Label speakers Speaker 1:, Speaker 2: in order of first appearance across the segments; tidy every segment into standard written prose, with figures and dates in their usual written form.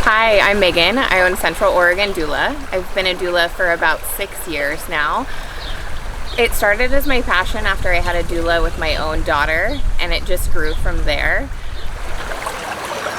Speaker 1: Hi, I'm Megan. I own Central Oregon Doula. I've been a doula for about 6 years now. It started as my passion after I had a doula with my own daughter, and it just grew from there.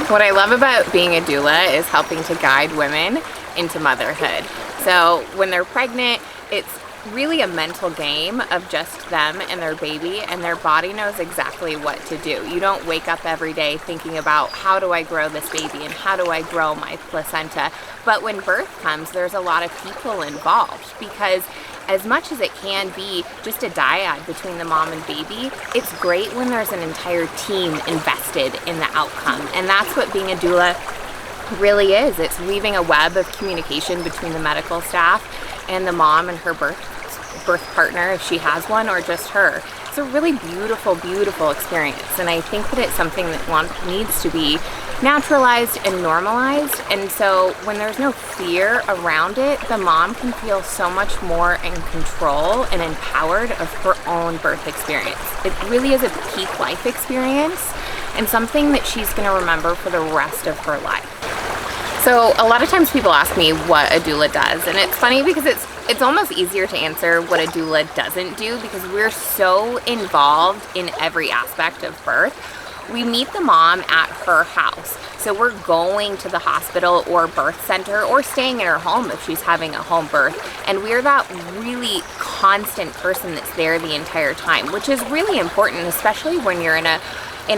Speaker 1: What I love about being a doula is helping to guide women into motherhood. So when they're pregnant, it's really a mental game of just them and their baby, and their body knows exactly what to do. You don't wake up every day thinking about how do I grow this baby and how do I grow my placenta. But when birth comes, there's a lot of people involved, because as much as it can be just a dyad between the mom and baby, it's great when there's an entire team invested in the outcome. And that's what being a doula really is. It's weaving a web of communication between the medical staff and the mom and her birth partner, if she has one, or just her. It's a really beautiful, beautiful experience, and I think that it's something that needs to be naturalized and normalized. And so when there's no fear around it, the mom can feel so much more in control and empowered of her own birth experience. It really is a peak life experience and something that she's going to remember for the rest of her life. So a lot of times people ask me what a doula does, and it's funny because it's almost easier to answer what a doula doesn't do, because we're so involved in every aspect of birth. We meet the mom at her house. So we're going to the hospital or birth center or staying in her home if she's having a home birth. And we're that really constant person that's there the entire time, which is really important, especially when you're in a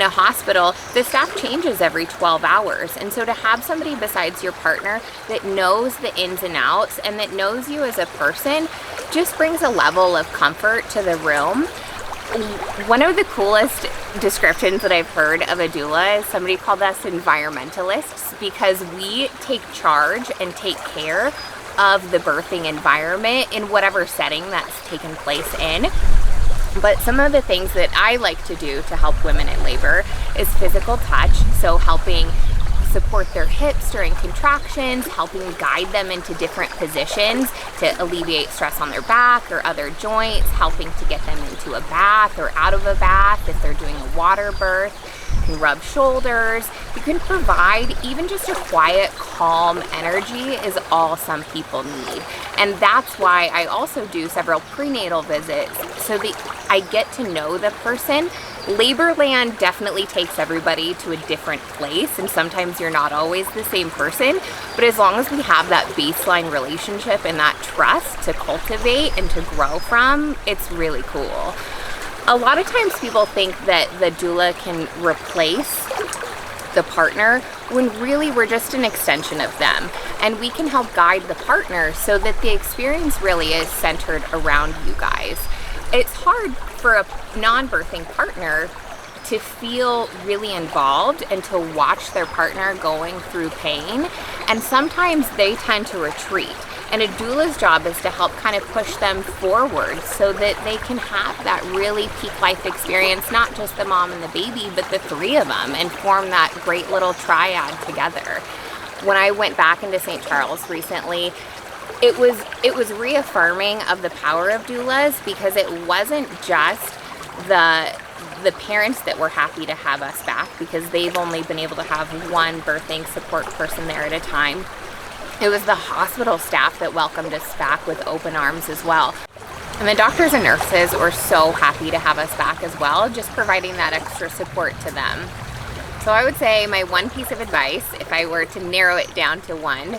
Speaker 1: hospital. The staff changes every 12 hours. And so to have somebody besides your partner that knows the ins and outs and that knows you as a person just brings a level of comfort to the room. One of the coolest descriptions that I've heard of a doula is somebody called us environmentalists, because we take charge and take care of the birthing environment in whatever setting that's taken place in. But some of the things that I like to do to help women in labor is physical touch, so helping support their hips during contractions, helping guide them into different positions to alleviate stress on their back or other joints, helping to get them into a bath or out of a bath if they're doing a water birth. You can rub shoulders. You can provide even just a quiet, calm energy is all some people need. And that's why I also do several prenatal visits, so that I get to know the person. Laborland definitely takes everybody to a different place, and sometimes you're not always the same person, but as long as we have that baseline relationship and that trust to cultivate and to grow from, it's really cool. A lot of times people think that the doula can replace the partner, when really we're just an extension of them, and we can help guide the partner so that the experience really is centered around you guys. It's hard for a non-birthing partner to feel really involved and to watch their partner going through pain, and sometimes they tend to retreat. And a doula's job is to help kind of push them forward so that they can have that really peak life experience, not just the mom and the baby, but the three of them, and form that great little triad together. When I went back into St. Charles recently, it was reaffirming of the power of doulas, because it wasn't just the parents that were happy to have us back, because they've only been able to have one birthing support person there at a time. It was the hospital staff that welcomed us back with open arms as well. And the doctors and nurses were so happy to have us back as well, just providing that extra support to them. So I would say my one piece of advice, if I were to narrow it down to one,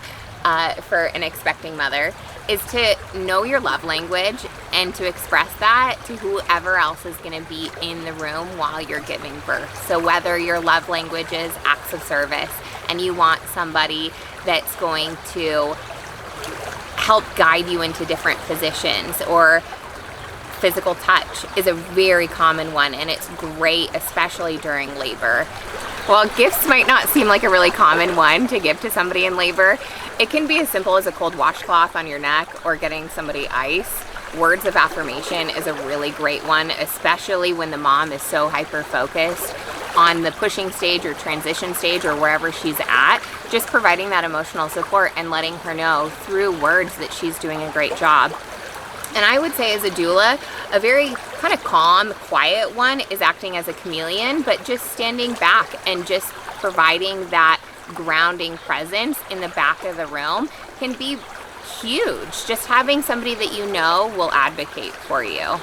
Speaker 1: for an expecting mother, is to know your love language and to express that to whoever else is going to be in the room while you're giving birth. So whether your love language is acts of service and you want somebody that's going to help guide you into different positions, or physical touch is a very common one, and it's great especially during labor. While gifts might not seem like a really common one to give to somebody in labor, it can be as simple as a cold washcloth on your neck or getting somebody ice. Words of affirmation is a really great one, especially when the mom is so hyper-focused on the pushing stage or transition stage or wherever she's at. Just providing that emotional support and letting her know through words that she's doing a great job. And I would say as a doula, a very kind of calm, quiet one is acting as a chameleon, but just standing back and just providing that grounding presence in the back of the room can be huge. Just having somebody that you know will advocate for you.